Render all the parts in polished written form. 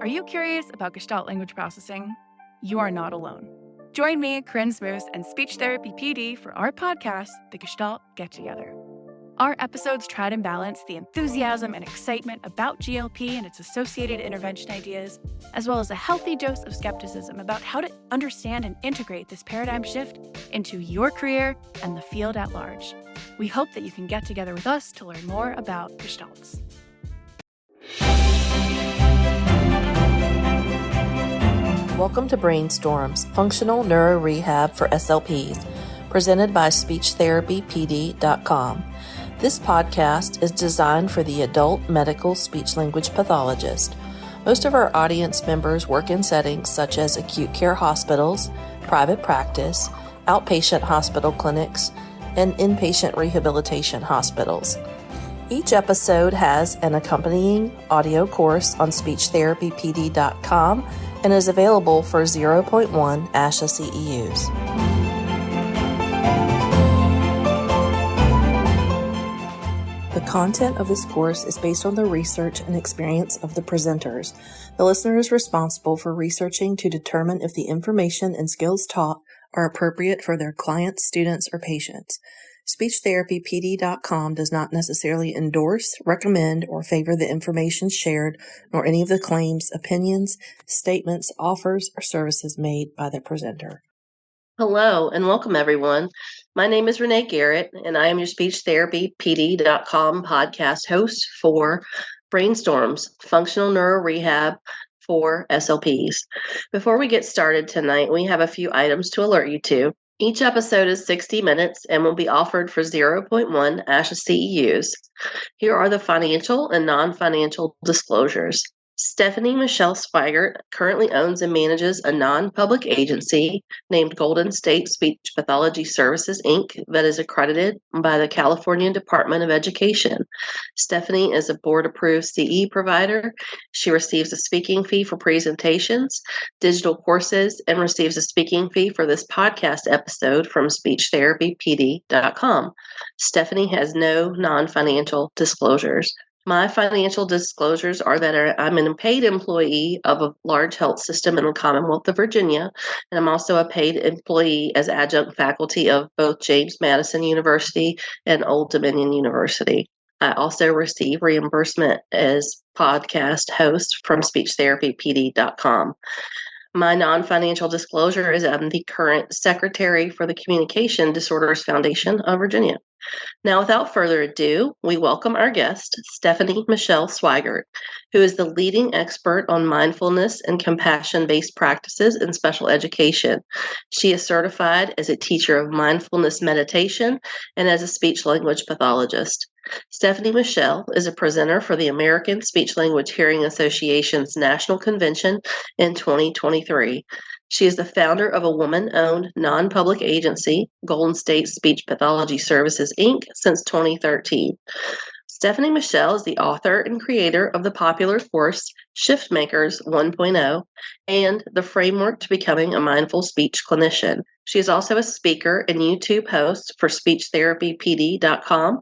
Are you curious about Gestalt language processing? You are not alone. Join me, Corinne Smoose, and speech therapy PD for our podcast, The Gestalt Get Together. Our episodes try to balance the enthusiasm and excitement about GLP and its associated intervention ideas, as well as a healthy dose of skepticism about how to understand and integrate this paradigm shift into your career and the field at large. We hope that you can get together with us to learn more about Gestalts. Welcome to Brainstorms, Functional Neuro Rehab for SLPs, presented by SpeechTherapyPD.com. This podcast is designed for the adult medical speech-language pathologist. Most of our audience members work in settings such as acute care hospitals, private practice, outpatient hospital clinics, and inpatient rehabilitation hospitals. Each episode has an accompanying audio course on SpeechTherapyPD.com and is available for 0.1 ASHA CEUs. The content of this course is based on the research and experience of the presenters. The listener is responsible for researching to determine if the information and skills taught are appropriate for their clients, students, or patients. SpeechTherapyPD.com does not necessarily endorse, recommend, or favor the information shared, nor any of the claims, opinions, statements, offers, or services made by the presenter. Hello, and welcome, everyone. My name is Renee Garrett, and I am your SpeechTherapyPD.com podcast host for Brainstorms, Functional Neuro Rehab for SLPs. Before we get started tonight, we have a few items to alert you to. Each episode is 60 minutes and will be offered for 0.1 ASHA CEUs. Here are the financial and non-financial disclosures. Stephanie Michelle Sweigart currently owns and manages a non-public agency named Golden State Speech Pathology Services, Inc. that is accredited by the California Department of Education. Stephanie is a board-approved CE provider. She receives a speaking fee for presentations, digital courses, and receives a speaking fee for this podcast episode from SpeechTherapyPD.com. Stephanie has no non-financial disclosures. My financial disclosures are that I'm a paid employee of a large health system in the Commonwealth of Virginia, and I'm also a paid employee as adjunct faculty of both James Madison University and Old Dominion University. I also receive reimbursement as podcast host from SpeechTherapyPD.com. My non-financial disclosure is I'm the current secretary for the Communication Disorders Foundation of Virginia. Now, without further ado, we welcome our guest, Stephanie Michelle Sweigart, who is the leading expert on mindfulness and compassion-based practices in special education. She is certified as a teacher of mindfulness meditation and as a speech-language pathologist. Stephanie Michelle is a presenter for the American Speech-Language Hearing Association's National Convention in 2023. She is the founder of a woman-owned non-public agency, Golden State Speech Pathology Services, Inc., since 2013. Stephanie Michelle is the author and creator of the popular course Shift Makers 1.0 and the framework to becoming a mindful speech clinician. She is also a speaker and YouTube host for SpeechTherapyPD.com.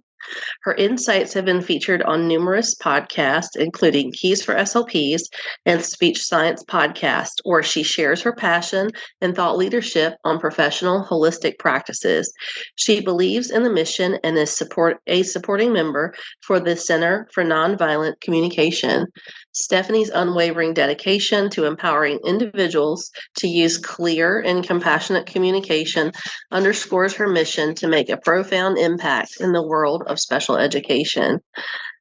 Her insights have been featured on numerous podcasts, including Keys for SLPs and Speech Science Podcast, where she shares her passion and thought leadership on professional holistic practices. She believes in the mission and is a supporting member for the Center for Nonviolent Communication. Stephanie's unwavering dedication to empowering individuals to use clear and compassionate communication underscores her mission to make a profound impact in the world of special education.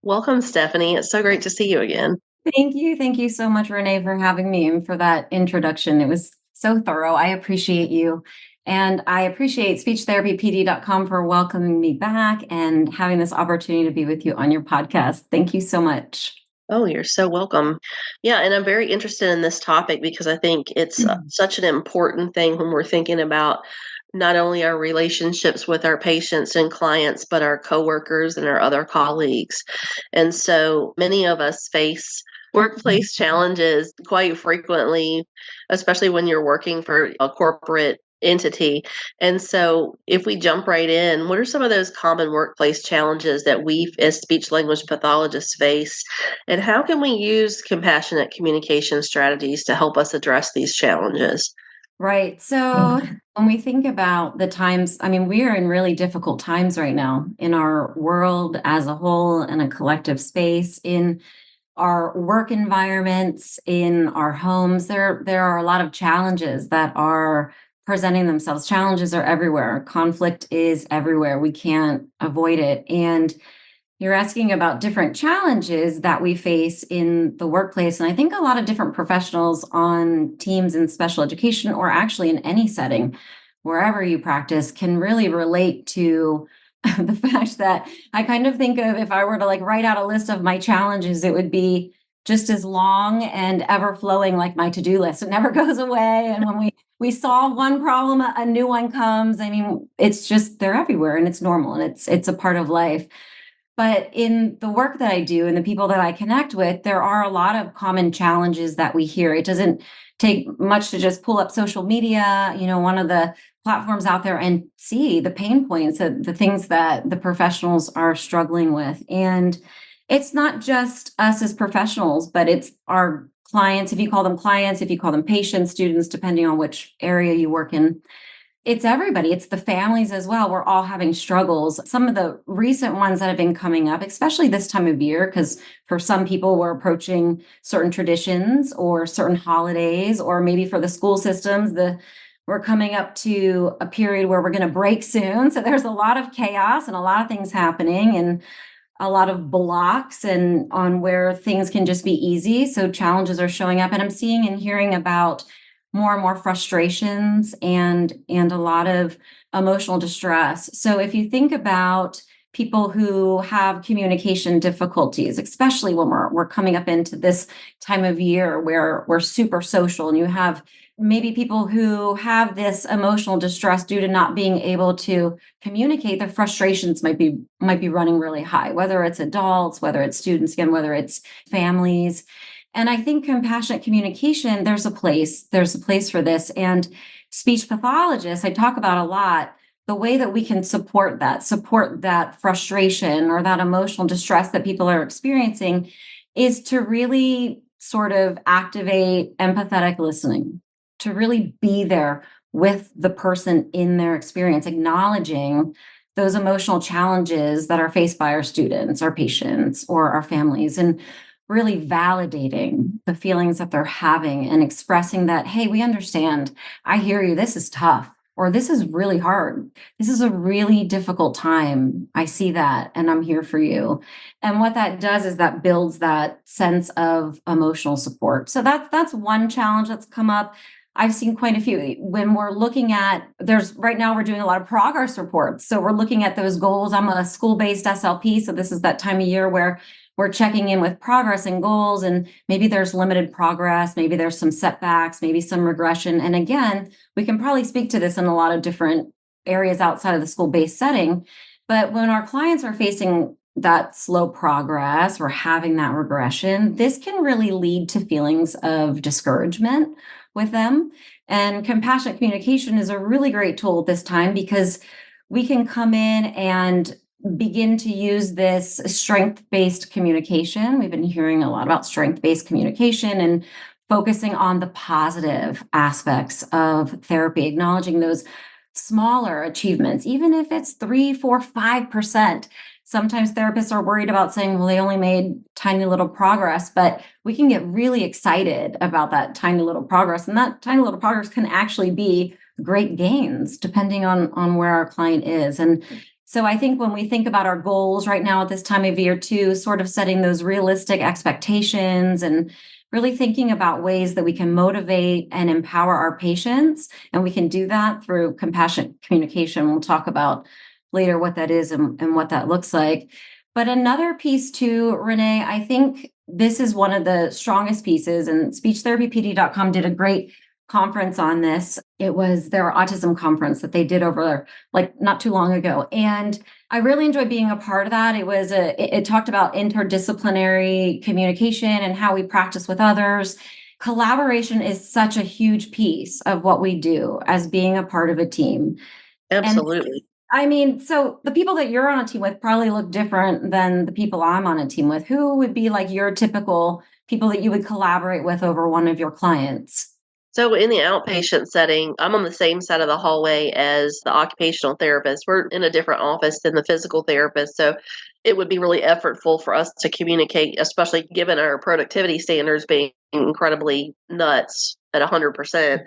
Welcome, Stephanie. It's so great to see you again. Thank you. Thank you so much, Renee, for having me and for that introduction. It was so thorough. I appreciate you. And I appreciate SpeechTherapyPD.com for welcoming me back and having this opportunity to be with you on your podcast. Thank you so much. Oh, you're so welcome. Yeah, and I'm very interested in this topic because I think it's such an important thing when we're thinking about not only our relationships with our patients and clients, but our coworkers and our other colleagues. And so many of us face workplace challenges quite frequently, especially when you're working for a corporate entity. And so if we jump right in, what are some of those common workplace challenges that we as speech language pathologists face? And how can we use compassionate communication strategies to help us address these challenges? Right. So when we think about the times, I mean, we are in really difficult times right now in our world as a whole, in a collective space, in our work environments, in our homes. There are a lot of challenges that are presenting themselves. Challenges are everywhere. Conflict is everywhere. We can't avoid it. And you're asking about different challenges that we face in the workplace. And I think a lot of different professionals on teams in special education, or actually in any setting, wherever you practice, can really relate to the fact that I kind of think of, if I were to like write out a list of my challenges, it would be just as long and ever flowing like my to-do list. It never goes away. And when we solve one problem, a new one comes. I mean, it's just, they're everywhere, and it's normal, and it's a part of life. But in the work that I do and the people that I connect with, there are a lot of common challenges that we hear. It doesn't take much to just pull up social media, one of the platforms out there, and see the pain points, the things that the professionals are struggling with. And it's not just us as professionals, but it's our clients. If you call them clients, if you call them patients, students, depending on which area you work in, it's everybody. It's the families as well. We're all having struggles. Some of the recent ones that have been coming up, especially this time of year, because for some people we're approaching certain traditions or certain holidays, or maybe for the school systems, we're coming up to a period where we're going to break soon. So there's a lot of chaos and a lot of things happening, and a lot of blocks and on where things can just be easy. So challenges are showing up, and I'm seeing and hearing about more and more frustrations and a lot of emotional distress. So if you think about people who have communication difficulties, especially when we're coming up into this time of year where we're super social, and you have maybe people who have this emotional distress due to not being able to communicate, their frustrations might be running really high, whether it's adults, whether it's students, again, whether it's families. And I think compassionate communication, there's a place for this. And speech pathologists, I talk about a lot, the way that we can support that frustration or that emotional distress that people are experiencing, is to really sort of activate empathetic listening, to really be there with the person in their experience, acknowledging those emotional challenges that are faced by our students, our patients, or our families, and really validating the feelings that they're having and expressing that, hey, we understand. I hear you. This is tough, or this is really hard. This is a really difficult time. I see that, and I'm here for you. And what that does is that builds that sense of emotional support. So that's one challenge that's come up. I've seen quite a few. When we're looking at, right now we're doing a lot of progress reports. So we're looking at those goals. I'm a school-based SLP. So this is that time of year where we're checking in with progress and goals, and maybe there's limited progress, maybe there's some setbacks, maybe some regression. And again, we can probably speak to this in a lot of different areas outside of the school-based setting. But when our clients are facing that slow progress or having that regression, this can really lead to feelings of discouragement with them. And compassionate communication is a really great tool at this time, because we can come in and begin to use this strength-based communication. We've been hearing a lot about strength-based communication and focusing on the positive aspects of therapy, acknowledging those smaller achievements, even if it's 3, 4, 5%. Sometimes therapists are worried about saying, well, they only made tiny little progress, but we can get really excited about that tiny little progress. And that tiny little progress can actually be great gains depending on where our client is. And so I think when we think about our goals right now at this time of year too, sort of setting those realistic expectations and really thinking about ways that we can motivate and empower our patients. And we can do that through compassionate communication. We'll talk about later what that is and what that looks like. But another piece too, Renee, I think this is one of the strongest pieces, and speechtherapypd.com did a great conference on this. It was their autism conference that they did over like not too long ago. And I really enjoyed being a part of that. It talked about interdisciplinary communication and how we practice with others, collaboration is such a huge piece of what we do as being a part of a team. Absolutely. So the people that you're on a team with probably look different than the people I'm on a team with. Who would be like your typical people that you would collaborate with over one of your clients? So in the outpatient setting, I'm on the same side of the hallway as the occupational therapist. We're in a different office than the physical therapist. So it would be really effortful for us to communicate, especially given our productivity standards being incredibly nuts at 100%.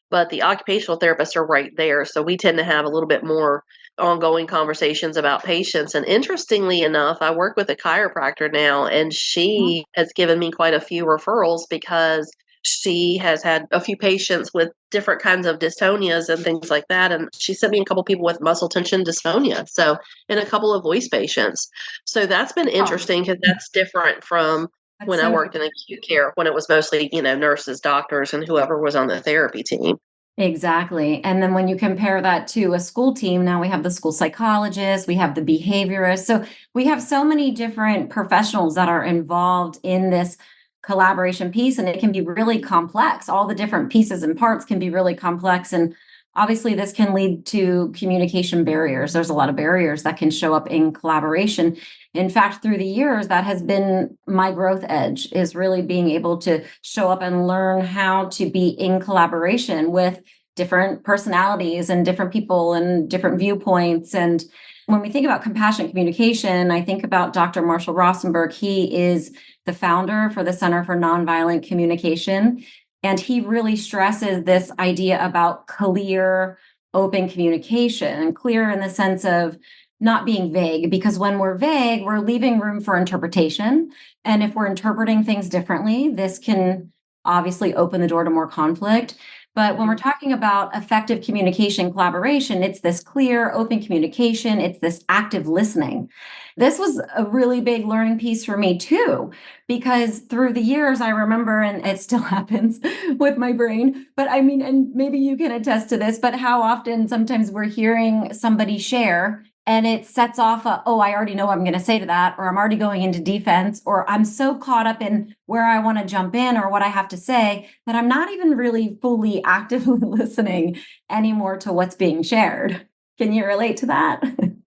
But the occupational therapists are right there. So we tend to have a little bit more ongoing conversations about patients. And interestingly enough, I work with a chiropractor now, and she has given me quite a few referrals because she has had a few patients with different kinds of dystonias and things like that. And she sent me a couple people with muscle tension dysphonia. So, and a couple of voice patients. So that's been interesting because that's different from when I worked in acute care, when it was mostly, nurses, doctors, and whoever was on the therapy team. Exactly. And then when you compare that to a school team, now we have the school psychologist, we have the behaviorist. So we have so many different professionals that are involved in this collaboration piece, and it can be really complex. All the different pieces and parts can be really complex. And obviously, this can lead to communication barriers. There's a lot of barriers that can show up in collaboration. In fact, through the years, that has been my growth edge, is really being able to show up and learn how to be in collaboration with different personalities and different people and different viewpoints. And when we think about compassionate communication, I think about Dr. Marshall Rosenberg. He is the founder for the Center for Nonviolent Communication. And he really stresses this idea about clear, open communication, and clear in the sense of not being vague, because when we're vague, we're leaving room for interpretation. And if we're interpreting things differently, this can obviously open the door to more conflict. But when we're talking about effective communication collaboration, it's this clear, open communication. It's this active listening. This was a really big learning piece for me too, because through the years, I remember, and it still happens with my brain, but and maybe you can attest to this, but how often sometimes we're hearing somebody share and it sets off I already know what I'm going to say to that, or I'm already going into defense, or I'm so caught up in where I want to jump in or what I have to say that I'm not even really fully actively listening anymore to what's being shared. Can you relate to that?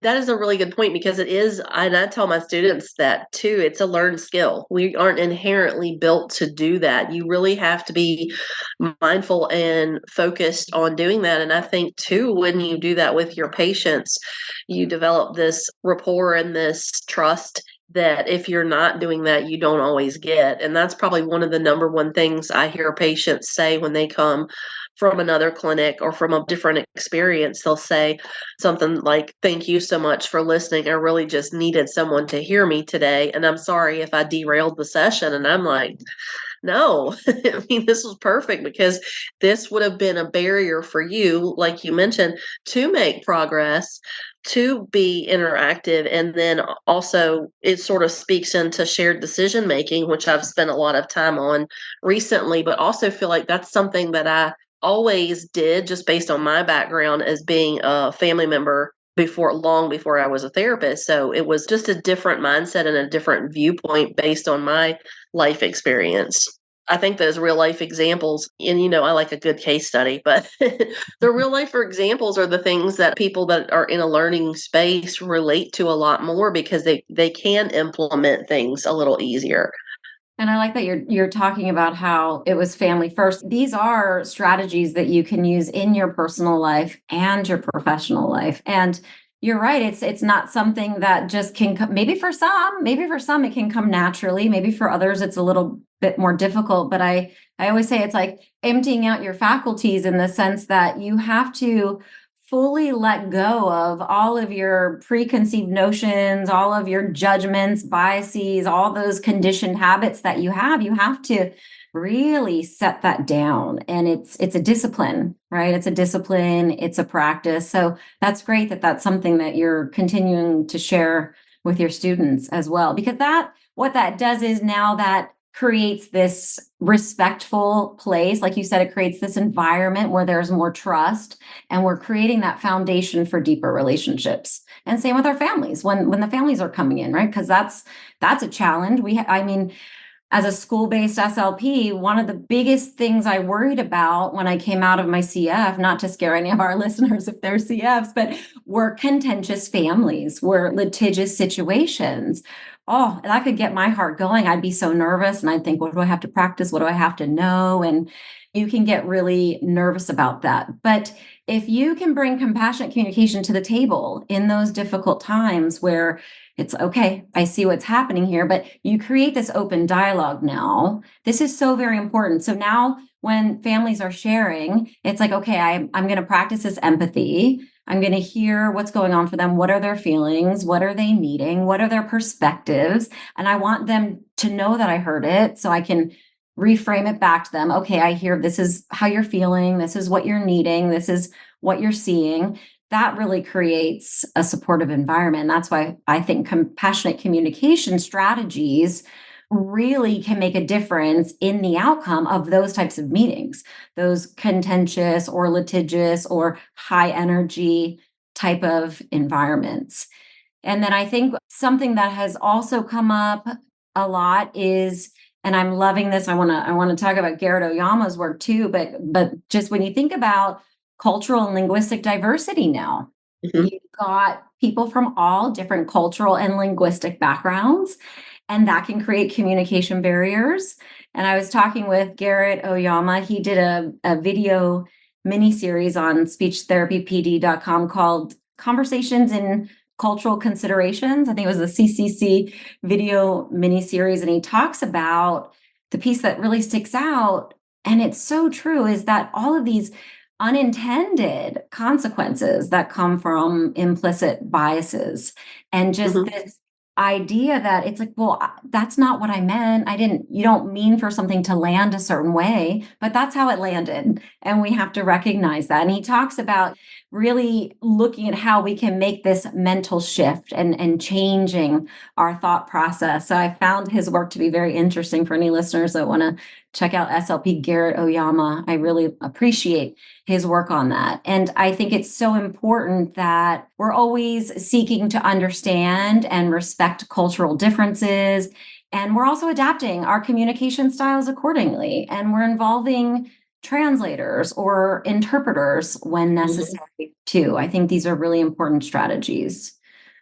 That is a really good point, because it is, and I tell my students that too, it's a learned skill. We aren't inherently built to do that. You really have to be mindful and focused on doing that. And I think too, when you do that with your patients, you develop this rapport and this trust that if you're not doing that, you don't always get. And that's probably one of the number one things I hear patients say when they come from another clinic or from a different experience. They'll say something like, "Thank you so much for listening. I really just needed someone to hear me today. And I'm sorry if I derailed the session." And I'm like, no, this was perfect, because this would have been a barrier for you, like you mentioned, to make progress, to be interactive. And then also it sort of speaks into shared decision making, which I've spent a lot of time on recently, but also feel like that's something that I always did just based on my background as being a family member long before I was a therapist. So it was just a different mindset and a different viewpoint based on my life experience. I think those real life examples, and I like a good case study, but the real life examples are the things that people that are in a learning space relate to a lot more, because they can implement things a little easier. And I like that you're talking about how it was family first. These are strategies that you can use in your personal life and your professional life. And you're right. It's not something that just can come. Maybe for some it can come naturally. Maybe for others it's a little bit more difficult. But I always say it's like emptying out your faculties, in the sense that you have to fully let go of all of your preconceived notions, all of your judgments, biases, all those conditioned habits that you have. You have to really set that down. And it's a discipline, right? It's a discipline, it's a practice. So that's great that that's something that you're continuing to share with your students as well, because what that does is now that creates this respectful place. Like you said, it creates this environment where there's more trust, and we're creating that foundation for deeper relationships. And same with our families when the families are coming in, right? Because that's a challenge. as a school-based SLP, one of the biggest things I worried about when I came out of my CF, not to scare any of our listeners if they're CFs, but were contentious families, were litigious situations. Oh, that could get my heart going. I'd be so nervous and I'd think, what do I have to practice? What do I have to know? And you can get really nervous about that. But if you can bring compassionate communication to the table in those difficult times where it's okay, I see what's happening here, but you create this open dialogue now. This is so very important. So now when families are sharing, it's like, okay, I'm going to practice this empathy. I'm going to hear what's going on for them. What are their feelings? What are they needing? What are their perspectives? And I want them to know that I heard it so I can reframe it back to them. Okay, I hear this is how you're feeling. This is what you're needing. This is what you're seeing. That really creates a supportive environment. That's why I think compassionate communication strategies really can make a difference in the outcome of those types of meetings, those contentious or litigious or high energy type of environments. And then I think something that has also come up a lot is, and I'm loving this, I want to talk about Garrett Oyama's work too, but just when you think about cultural and linguistic diversity now, you've got people from all different cultural and linguistic backgrounds, and that can create communication barriers. And I was talking with Garrett Oyama. He did a video mini-series on speechtherapypd.com called Conversations in Cultural Considerations. I think it was a CCC video mini-series, and he talks about the piece that really sticks out, and it's so true, is that all of these unintended consequences that come from implicit biases and just this idea that it's like, well, that's not what I meant. You don't mean for something to land a certain way, but that's how it landed. And we have to recognize that. And he talks about really looking at how we can make this mental shift and changing our thought process. So I found his work to be very interesting for any listeners that want to check out SLP Garrett Oyama. I really appreciate his work on that. And I think it's so important that we're always seeking to understand and respect cultural differences. And we're also adapting our communication styles accordingly. And we're involving translators or interpreters when necessary too. I think these are really important strategies.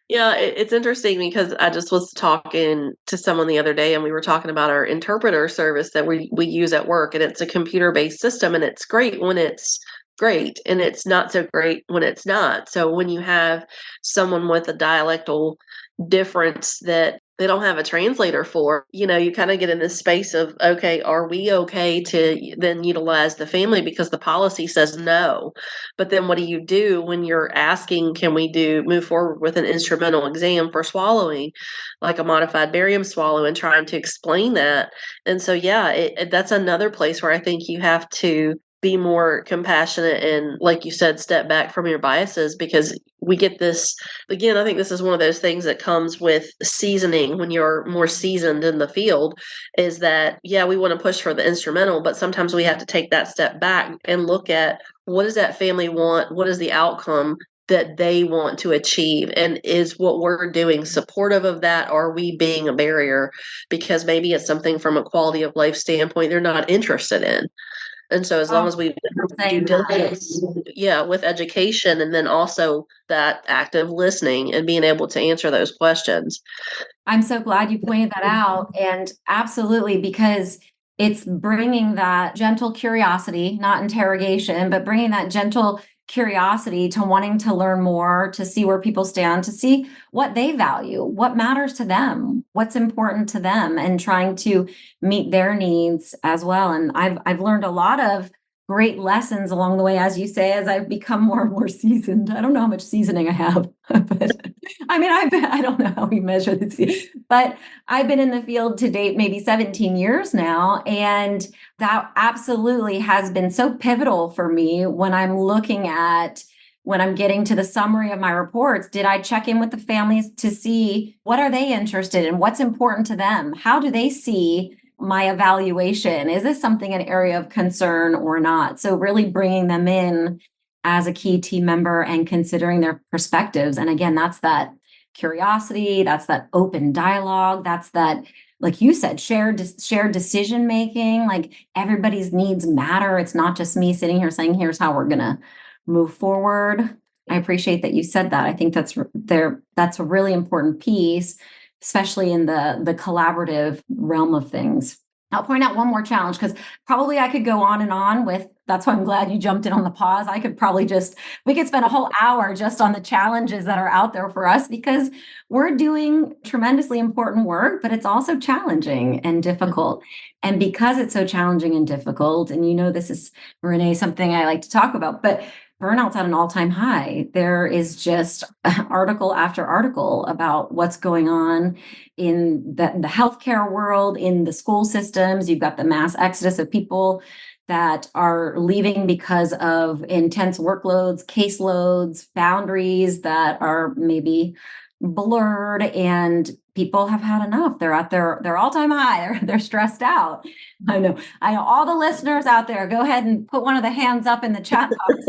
Yeah, it's interesting because I just was talking to someone the other day, and we were talking about our interpreter service that we use at work, and it's a computer-based system, and it's great when it's great, and it's not so great when it's not. So when you have someone with a dialectal difference that they don't have a translator for, you kind of get in this space of, okay, are we okay to then utilize the family because the policy says no? But then what do you do when you're asking, can we move forward with an instrumental exam for swallowing, like a modified barium swallow, and trying to explain that? And so, yeah, that's another place where I think you have to be more compassionate and, like you said, step back from your biases, because we get this, again, I think this is one of those things that comes with seasoning when you're more seasoned in the field, is that, yeah, we want to push for the instrumental, but sometimes we have to take that step back and look at, what does that family want? What is the outcome that they want to achieve? And is what we're doing supportive of that? Or are we being a barrier because maybe it's something from a quality of life standpoint they're not interested in? And so as long as we do diligence, with education, and then also that active listening and being able to answer those questions. I'm so glad you pointed that out. And absolutely, because it's bringing that gentle curiosity, not interrogation, but bringing that gentle curiosity to wanting to learn more, to see where people stand, to see what they value, what matters to them, what's important to them, and trying to meet their needs as well. And I've learned a lot of great lessons along the way, as you say, as I've become more and more seasoned. I don't know how much seasoning I have, but I don't know how we measure this, but I've been in the field to date maybe 17 years now. And that absolutely has been so pivotal for me when I'm getting to the summary of my reports. Did I check in with the families to see what are they interested in? What's important to them? How do they see my evaluation? Is this something an area of concern or not? So really bringing them in as a key team member and considering their perspectives. And again, that's that curiosity, that's that open dialogue, that's that like you said, shared decision making, like everybody's needs matter. It's not just me sitting here saying, here's how we're going to move forward. I appreciate that you said that. I think that's a really important piece, especially in the collaborative realm of things. I'll point out one more challenge, because probably I could go on and on with, that's why I'm glad you jumped in on the pause. I could probably we could spend a whole hour just on the challenges that are out there for us, because we're doing tremendously important work, but it's also challenging and difficult. And because it's so challenging and difficult, and this is, Renee, something I like to talk about, but burnout's at an all-time high. There is just article after article about what's going on in the healthcare world, in the school systems. You've got the mass exodus of people that are leaving because of intense workloads, caseloads, boundaries that are maybe blurred, and people have had enough. They're at their all-time high. They're stressed out. I know all the listeners out there, go ahead and put one of the hands up in the chat box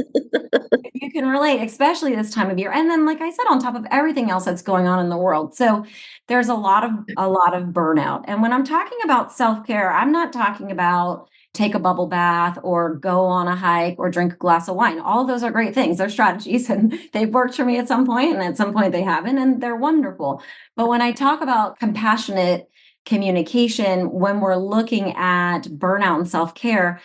if you can relate, especially this time of year. And then, like I said, on top of everything else that's going on in the world. So there's a lot of burnout. And when I'm talking about self-care, I'm not talking about take a bubble bath or go on a hike or drink a glass of wine. All of those are great things. They're strategies, and they've worked for me at some point, and at some point they haven't, and they're wonderful. But when I talk about compassionate communication, when we're looking at burnout and self-care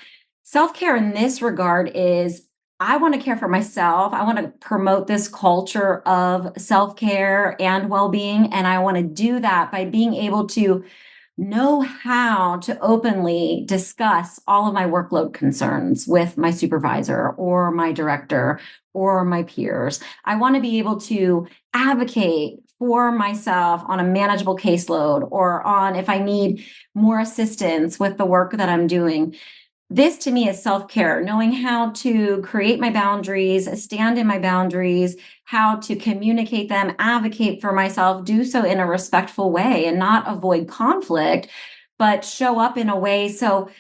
in this regard is, I want to care for myself. I want to promote this culture of self-care and well-being. And I want to do that by being able to know how to openly discuss all of my workload concerns with my supervisor or my director or my peers. I want to be able to advocate for myself on a manageable caseload, or on if I need more assistance with the work that I'm doing. This to me is self-care, knowing how to create my boundaries, stand in my boundaries, how to communicate them, advocate for myself, do so in a respectful way and not avoid conflict, but show up in a way so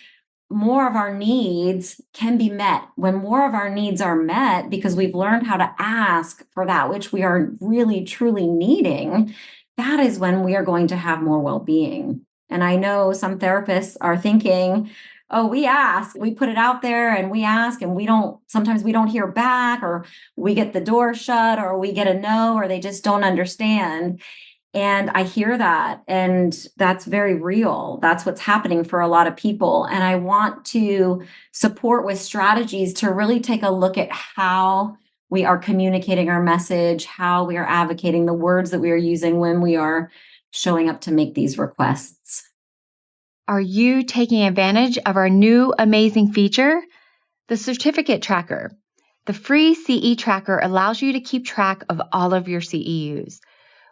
more of our needs can be met. When more of our needs are met, because we've learned how to ask for that which we are really, truly needing, that is when we are going to have more well-being. And I know some therapists are thinking, oh, we ask, we put it out there and we ask, and sometimes we don't hear back, or we get the door shut, or we get a no, or they just don't understand. And I hear that, and that's very real. That's what's happening for a lot of people. And I want to support with strategies to really take a look at how we are communicating our message, how we are advocating, the words that we are using when we are showing up to make these requests. Are you taking advantage of our new amazing feature? The Certificate Tracker. The free CE Tracker allows you to keep track of all of your CEUs,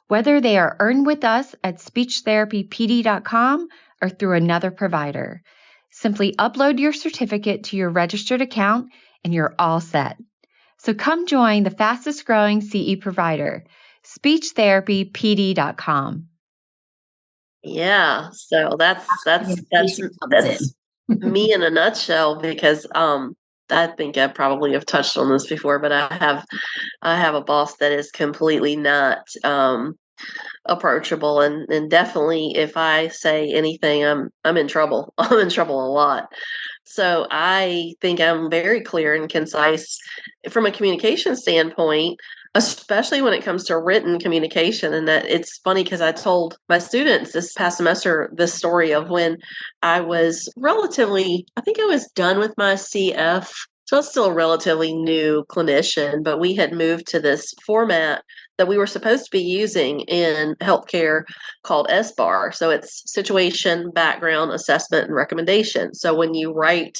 whether they are earned with us at speechtherapypd.com or through another provider. Simply upload your certificate to your registered account and you're all set. So come join the fastest growing CE provider, speechtherapypd.com. Yeah, so that's me in a nutshell, because I think I probably have touched on this before, but I have a boss that is completely not approachable, and definitely if I say anything, I'm in trouble. I'm in trouble a lot. So I think I'm very clear and concise from a communication standpoint, especially when it comes to written communication. And that it's funny, because I told my students this past semester this story of when I was I think I was done with my CF. So I was still a relatively new clinician, but we had moved to this format that we were supposed to be using in healthcare called SBAR. So it's situation, background, assessment, and recommendation. So when you write,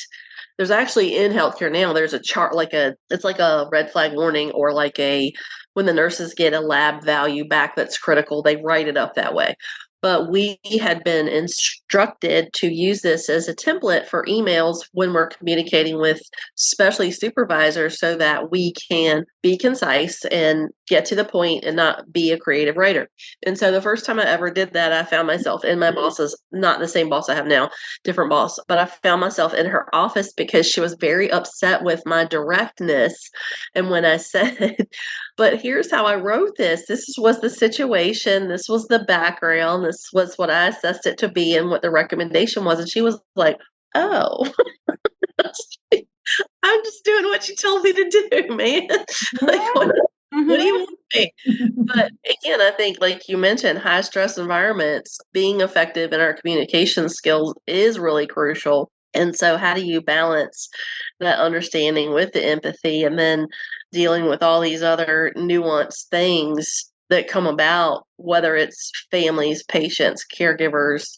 there's actually in healthcare now, there's a chart, it's like a red flag warning, or when the nurses get a lab value back that's critical, they write it up that way. But we had been instructed to use this as a template for emails when we're communicating with especially supervisors, so that we can be concise and get to the point and not be a creative writer. And so the first time I ever did that, I found myself in my boss's, not the same boss I have now, different boss, but I found myself in her office because she was very upset with my directness. And when I said, but here's how I wrote this was the situation, this was the background, was what I assessed it to be and what the recommendation was. And she was like, oh, I'm just doing what you told me to do, man. Like, what do you want me? But again, I think, like you mentioned, high stress environments, being effective in our communication skills is really crucial. And so, how do you balance that understanding with the empathy and then dealing with all these other nuanced things that come about, whether it's families, patients, caregivers,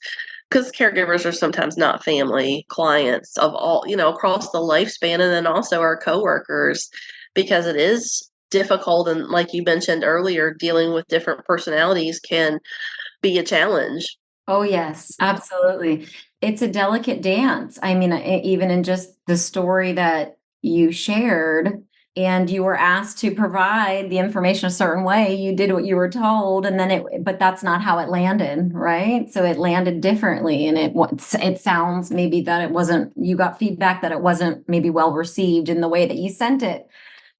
because caregivers are sometimes not family, clients of all, across the lifespan, and then also our coworkers, because it is difficult. And like you mentioned earlier, dealing with different personalities can be a challenge. Oh, yes, absolutely. It's a delicate dance. I mean, even in just the story that you shared, and you were asked to provide the information a certain way, you did what you were told, and then but that's not how it landed, right? So it landed differently, and it sounds maybe that it wasn't, you got feedback that it wasn't maybe well received in the way that you sent it.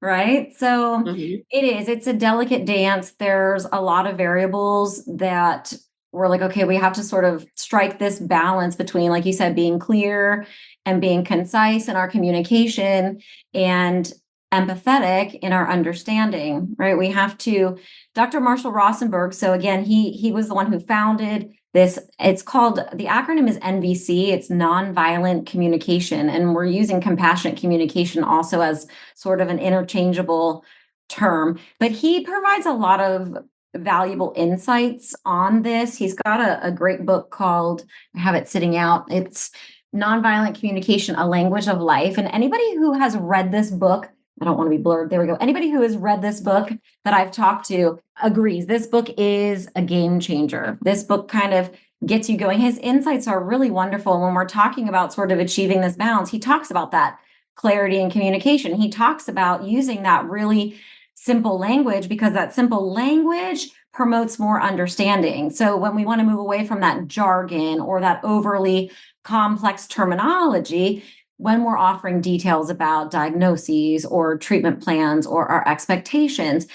Right. So it's a delicate dance. There's a lot of variables that we're like, okay, we have to sort of strike this balance between, like you said, being clear and being concise in our communication and empathetic in our understanding, right? We have to, Dr. Marshall Rosenberg. So again, he was the one who founded this. It's called, the acronym is NVC. It's nonviolent communication. And we're using compassionate communication also as sort of an interchangeable term, but he provides a lot of valuable insights on this. He's got a great book called, I have it sitting out. It's Nonviolent Communication, A Language of Life. And anybody who has read this book, I don't want to be blurred. There we go. Anybody who has read this book that I've talked to agrees. This book is a game changer. This book kind of gets you going. His insights are really wonderful. When we're talking about sort of achieving this balance, he talks about that clarity and communication. He talks about using that really simple language, because that simple language promotes more understanding. So when we want to move away from that jargon or that overly complex terminology, when we're offering details about diagnoses or treatment plans or our expectations,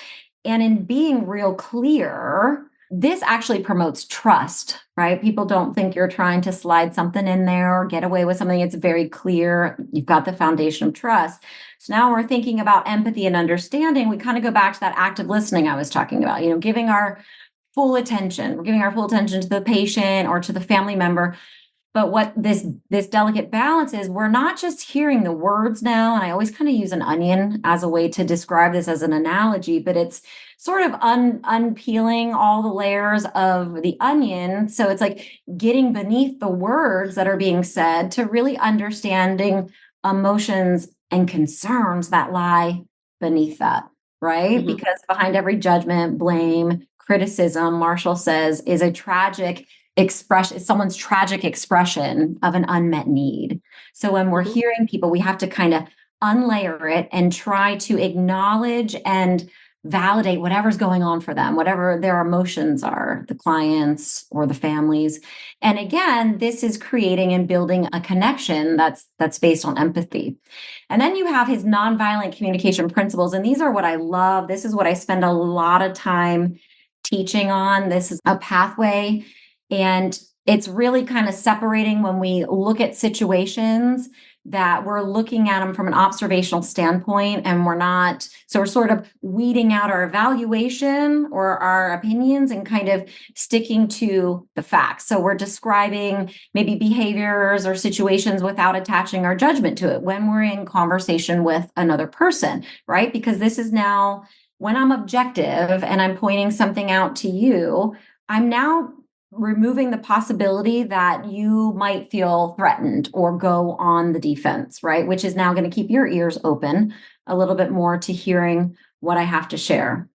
and in being real clear, this actually promotes trust, right? People don't think you're trying to slide something in there or get away with something. It's very clear. You've got the foundation of trust. So now we're thinking about empathy and understanding. We kind of go back to that active listening I was talking about, giving our full attention. We're giving our full attention to the patient or to the family member. But what this delicate balance is, we're not just hearing the words now. And I always kind of use an onion as a way to describe this as an analogy, but it's sort of unpeeling all the layers of the onion. So it's like getting beneath the words that are being said to really understanding emotions and concerns that lie beneath that, right? Because behind every judgment, blame, criticism, Marshall says, is a tragic expression, someone's tragic expression of an unmet need. So when we're hearing people, we have to kind of unlayer it and try to acknowledge and validate whatever's going on for them, whatever their emotions are, the clients or the families. And again, this is creating and building a connection that's based on empathy. And then you have his nonviolent communication principles. And these are what I love. This is what I spend a lot of time teaching on. This is a pathway. And it's really kind of separating when we look at situations that we're looking at them from an observational standpoint, and we're sort of weeding out our evaluation or our opinions and kind of sticking to the facts. So we're describing maybe behaviors or situations without attaching our judgment to it when we're in conversation with another person, right? Because this is now, when I'm objective and I'm pointing something out to you, I'm now removing the possibility that you might feel threatened or go on the defense, right? Which is now going to keep your ears open a little bit more to hearing what I have to share.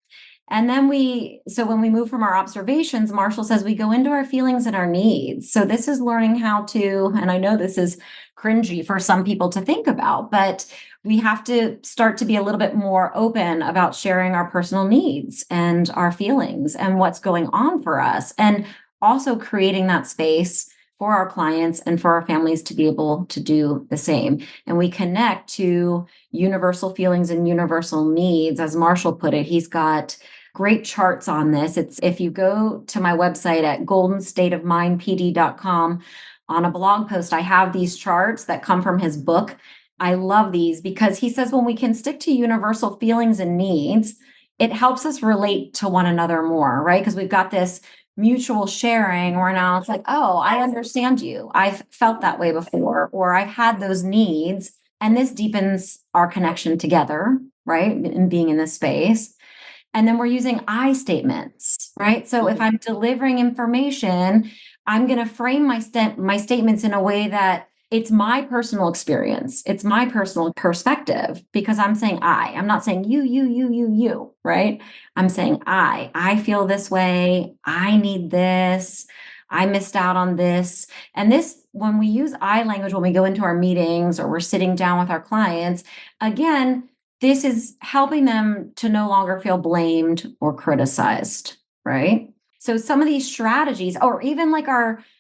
And then when we move from our observations, Marshall says we go into our feelings and our needs. So this is learning how to, and I know this is cringy for some people to think about, but we have to start to be a little bit more open about sharing our personal needs and our feelings and what's going on for us. And also creating that space for our clients and for our families to be able to do the same. And we connect to universal feelings and universal needs. As Marshall put it, he's got great charts on this. It's if you go to my website at goldenstateofmindpd.com, on a blog post, I have these charts that come from his book. I love these because he says when we can stick to universal feelings and needs, it helps us relate to one another more, right? Because we've got this mutual sharing where now it's like, oh, I understand you. I've felt that way before, or I've had those needs. And this deepens our connection together, right? In being in this space. And then we're using I statements, right? So if I'm delivering information, I'm going to frame my statements in a way that it's my personal experience. It's my personal perspective because I'm saying I'm not saying you, right? I'm saying I feel this way. I need this. I missed out on this. And this, when we use I language, when we go into our meetings or we're sitting down with our clients, again, this is helping them to no longer feel blamed or criticized, right? So some of these strategies, or even like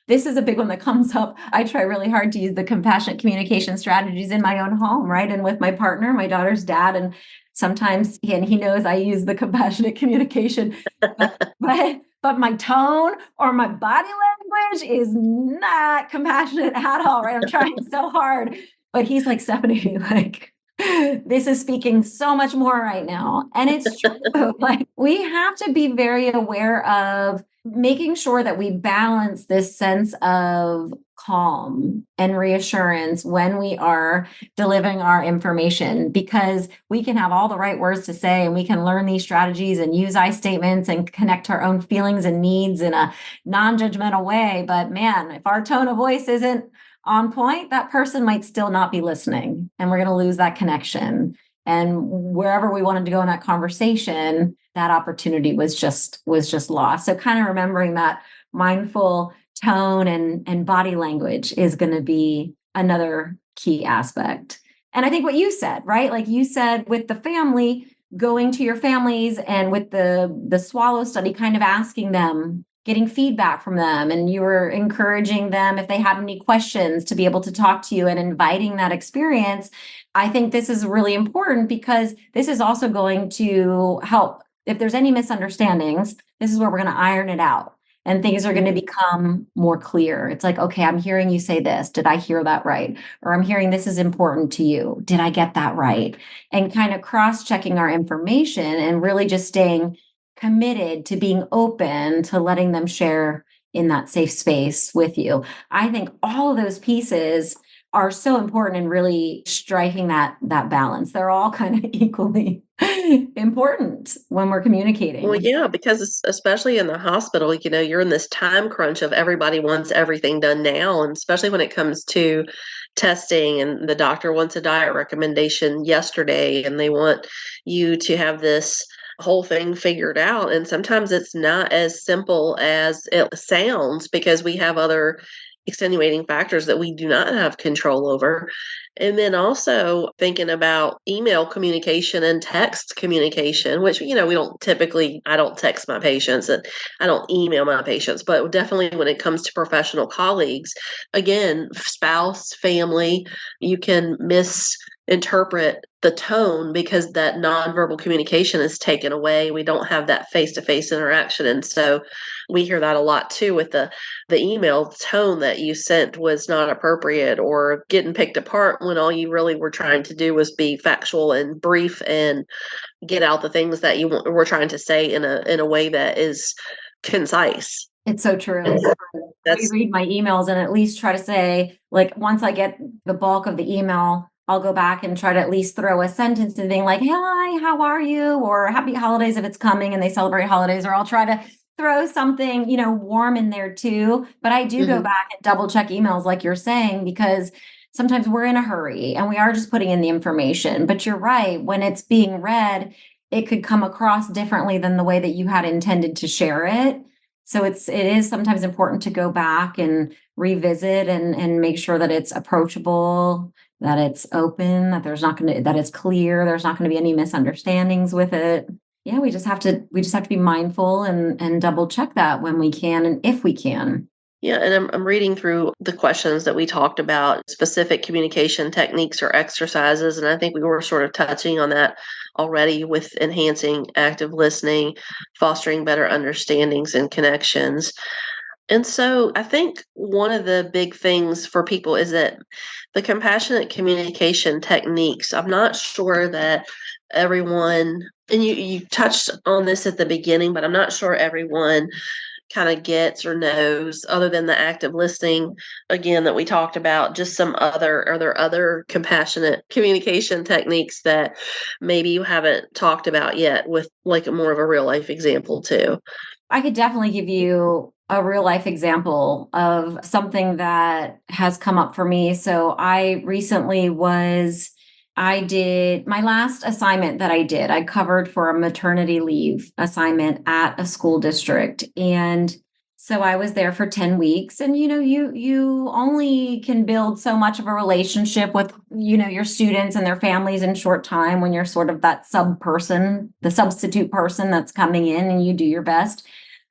this is a big one that comes up. I try really hard to use the compassionate communication strategies in my own home, right? And with my partner, my daughter's dad, and sometimes, and he knows I use the compassionate communication, but my tone or my body language is not compassionate at all, right? I'm trying so hard, but he's like, Stephanie, like, this is speaking so much more right now. And it's true. Like, we have to be very aware of making sure that we balance this sense of calm and reassurance when we are delivering our information, because we can have all the right words to say and we can learn these strategies and use I statements and connect our own feelings and needs in a non-judgmental way. But man, if our tone of voice isn't on point, that person might still not be listening, and we're going to lose that connection. And wherever we wanted to go in that conversation, that opportunity was just lost. So kind of remembering that mindful tone and body language is going to be another key aspect. And I think what you said, right? Like you said with the family, going to your families and with the swallow study, kind of asking them, getting feedback from them, and you were encouraging them if they had any questions to be able to talk to you and inviting that experience. I think this is really important because this is also going to help. If there's any misunderstandings, this is where we're going to iron it out and things are going to become more clear. It's like, okay, I'm hearing you say this. Did I hear that right? Or I'm hearing this is important to you. Did I get that right? And kind of cross-checking our information and really just staying committed to being open to letting them share in that safe space with you. I think all of those pieces are so important in really striking that balance. They're all kind of equally important when we're communicating. Well, yeah, because especially in the hospital, you're in this time crunch of everybody wants everything done now. And especially when it comes to testing, and the doctor wants a diet recommendation yesterday, and they want you to have this whole thing figured out. And sometimes it's not as simple as it sounds because we have other extenuating factors that we do not have control over. And then also thinking about email communication and text communication, which, I don't text my patients and I don't email my patients, but definitely when it comes to professional colleagues, again, spouse, family, you can misinterpret the tone because that nonverbal communication is taken away. We don't have that face-to-face interaction. And so we hear that a lot too with the email tone that you sent was not appropriate or getting picked apart when all you really were trying to do was be factual and brief and get out the things that you were trying to say in a way that is concise. It's so true. I read my emails and at least try to say, like, once I get the bulk of the email, I'll go back and try to at least throw a sentence in being like, hi, how are you? Or happy holidays if it's coming and they celebrate holidays, or I'll try to throw something, warm in there too. But I do go back and double check emails like you're saying, because sometimes we're in a hurry and we are just putting in the information. But you're right, when it's being read, it could come across differently than the way that you had intended to share it. So it is sometimes important to go back and revisit and make sure that it's approachable, that it's open, that it's clear, there's not going to be any misunderstandings with it. Yeah, we just have to be mindful and double check that when we can and if we can. Yeah, and I'm reading through the questions that we talked about, specific communication techniques or exercises, and I think we were sort of touching on that already with enhancing active listening, fostering better understandings and connections. And so I think one of the big things for people is that the compassionate communication techniques, I'm not sure that everyone, and you touched on this at the beginning, but I'm not sure everyone kind of gets or knows, other than the active listening, again, that we talked about, just are there other compassionate communication techniques that maybe you haven't talked about yet with like more of a real life example too? I could definitely give you a real life example of something that has come up for me. So I did my last assignment that I covered for a maternity leave assignment at a school district. And so I was there for 10 weeks, and you only can build so much of a relationship with your students and their families in short time when you're sort of that the substitute person that's coming in, and you do your best.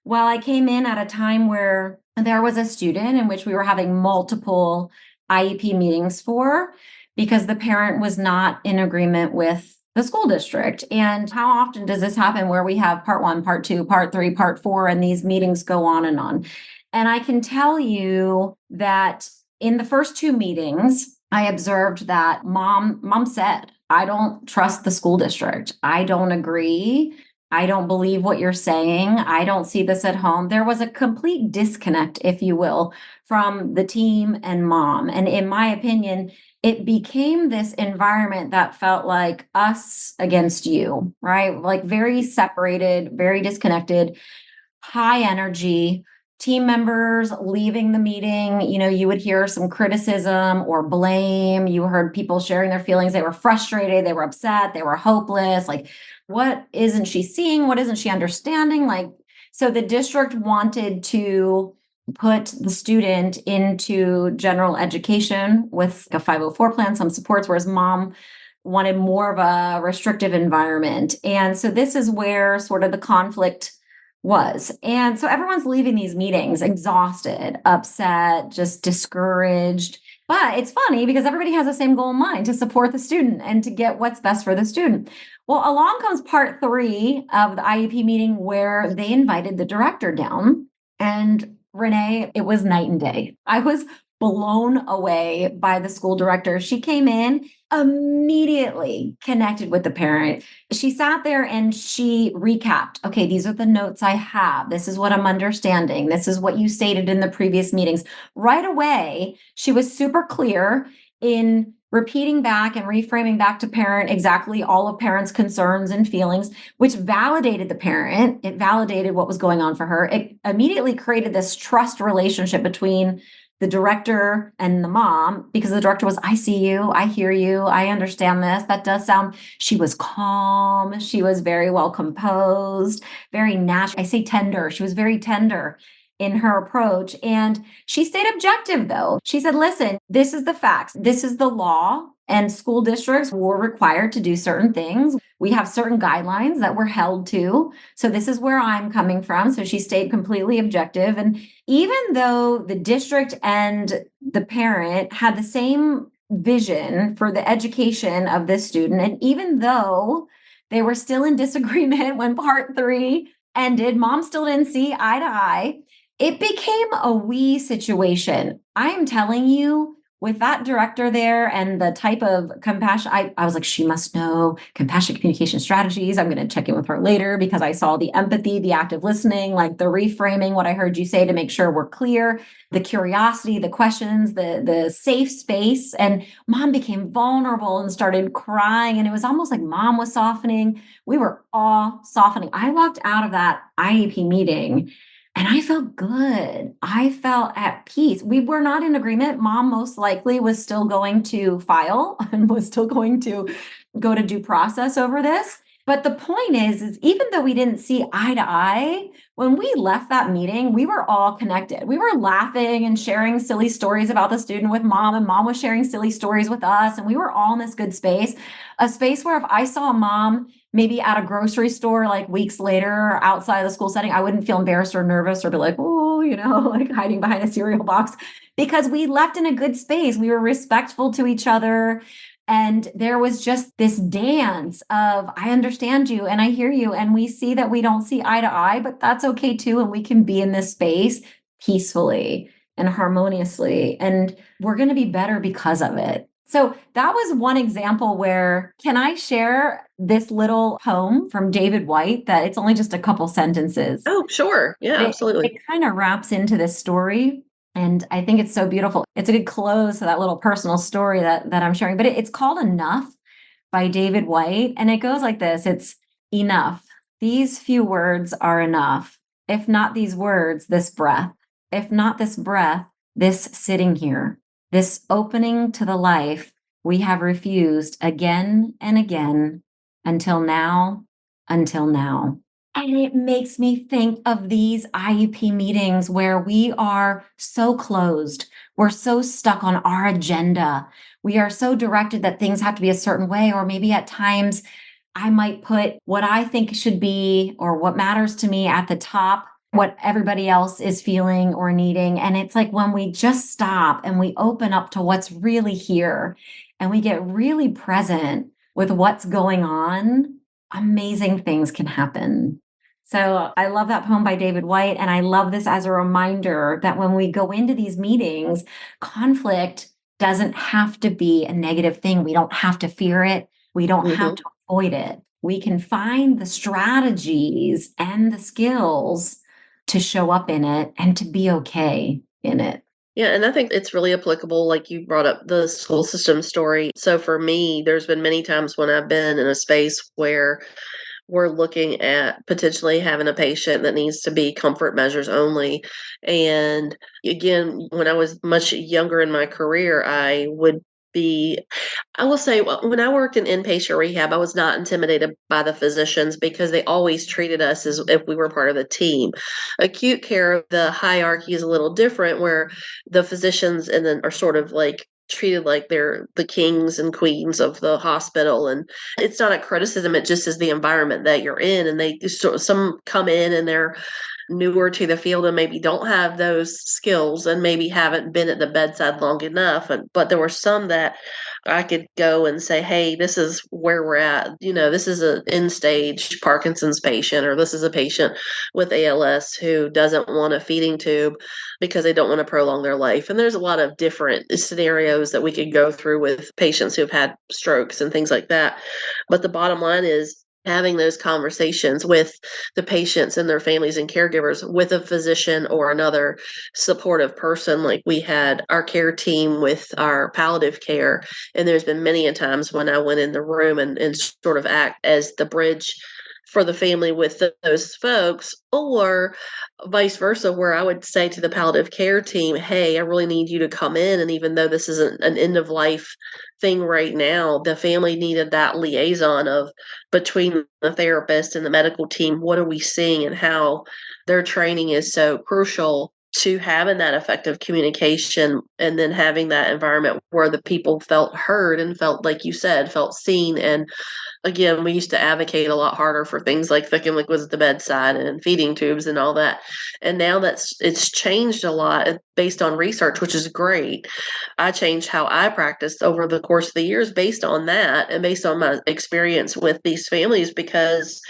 Well, I came in at a time where there was a student in which we were having multiple IEP meetings for, because the parent was not in agreement with the school district. And how often does this happen where we have part 1, part 2, part 3, part 4, and these meetings go on and on? And I can tell you that in the first 2 meetings, I observed that mom said, "I don't trust the school district. I don't agree. I don't believe what you're saying. I don't see this at home." There was a complete disconnect, if you will, from the team and mom. And in my opinion, it became this environment that felt like us against you, right? Like very separated, very disconnected, high energy. Team members leaving the meeting, you would hear some criticism or blame. You heard people sharing their feelings. They were frustrated, they were upset, they were hopeless. Like, what isn't she seeing? What isn't she understanding? So the district wanted to put the student into general education with a 504 plan, some supports, whereas mom wanted more of a restrictive environment. And so this is where sort of the conflict was. And so everyone's leaving these meetings exhausted, upset, just discouraged. But it's funny because everybody has the same goal in mind, to support the student and to get what's best for the student. Well, along comes part 3 of the IEP meeting, where they invited the director down. And Renee, it was night and day. I was blown away by the school director. She came in, immediately connected with the parent. She sat there and she recapped, "Okay, these are the notes I have. This is what I'm understanding. This is what you stated in the previous meetings." Right away, she was super clear in repeating back and reframing back to parent exactly all of parents' concerns and feelings, which validated the parent. It validated what was going on for her. It immediately created this trust relationship between the director and the mom, because the director was, "I see you, I hear you, I understand this. That does sound." She was calm. She was very well composed, very natural. I say tender. She was very tender in her approach. And she stayed objective, though. She said, "Listen, this is the facts. This is the law, and school districts were required to do certain things. We have certain guidelines that we're held to. So this is where I'm coming from." So she stayed completely objective. And even though the district and the parent had the same vision for the education of this student, and even though they were still in disagreement when part 3 ended, mom still didn't see eye to eye, it became a we situation. I am telling you, with that director there and the type of compassion, I was like, she must know compassionate communication strategies. I'm going to check in with her later, because I saw the empathy, the active listening, like the reframing, what I heard you say to make sure we're clear, the curiosity, the questions, the safe space. And mom became vulnerable and started crying. And it was almost like mom was softening. We were all softening. I walked out of that IEP meeting and I felt good. I felt at peace. We were not in agreement. Mom most likely was still going to file and was still going to go to due process over this. But the point is even though we didn't see eye to eye, when we left that meeting, we were all connected. We were laughing and sharing silly stories about the student with mom, and mom was sharing silly stories with us. And we were all in this good space, a space where if I saw a mom maybe at a grocery store, like weeks later, outside of the school setting, I wouldn't feel embarrassed or nervous or be like, "Oh, like hiding behind a cereal box, because we left in a good space. We were respectful to each other. And there was just this dance of, I understand you and I hear you. And we see that we don't see eye to eye, but that's okay too. And we can be in this space peacefully and harmoniously. And we're going to be better because of it. So that was one example where, can I share this little poem from David White that it's only just a couple sentences? Oh, sure. Yeah, absolutely. It kind of wraps into this story. And I think it's so beautiful. It's a good close to that little personal story that I'm sharing. But it's called Enough by David White. And it goes like this. It's enough. These few words are enough. If not these words, this breath. If not this breath, this sitting here. This opening to the life we have refused again and again until now. And it makes me think of these IEP meetings where we are so closed. We're so stuck on our agenda. We are so directed that things have to be a certain way, or maybe at times I might put what I think should be or what matters to me at the top, what everybody else is feeling or needing. And it's like when we just stop and we open up to what's really here and we get really present with what's going on, amazing things can happen. So I love that poem by David White. And I love this as a reminder that when we go into these meetings, conflict doesn't have to be a negative thing. We don't have to fear it. We don't have to avoid it. We can find the strategies and the skills to show up in it and to be okay in it. Yeah, and I think it's really applicable, like you brought up the school system story. So for me, there's been many times when I've been in a space where we're looking at potentially having a patient that needs to be comfort measures only. And again, when I was much younger in my career, I will say, when I worked in inpatient rehab, I was not intimidated by the physicians because they always treated us as if we were part of the team. Acute care, the hierarchy is a little different, where the physicians and then are sort of like treated like they're the kings and queens of the hospital. And it's not a criticism, it just is the environment that you're in. And they some come in and they're newer to the field and maybe don't have those skills and maybe haven't been at the bedside long enough. But there were some that I could go and say, hey, this is where we're at. This is an end stage Parkinson's patient, or this is a patient with ALS who doesn't want a feeding tube because they don't want to prolong their life. And there's a lot of different scenarios that we could go through with patients who've had strokes and things like that. But the bottom line is, having those conversations with the patients and their families and caregivers with a physician or another supportive person. Like we had our care team with our palliative care. And there's been many a times when I went in the room and sort of act as the bridge for the family with those folks, or vice versa, where I would say to the palliative care team, hey, I really need you to come in. And even though this isn't an end of life thing right now, the family needed that liaison of between the therapist and the medical team. What are we seeing, and how their training is so crucial to having that effective communication, and then having that environment where the people felt heard and felt, like you said, felt seen. And again, we used to advocate a lot harder for things like thickened liquids at the bedside and feeding tubes and all that. And now it's changed a lot based on research, which is great. I changed how I practiced over the course of the years based on that and based on my experience with these families, because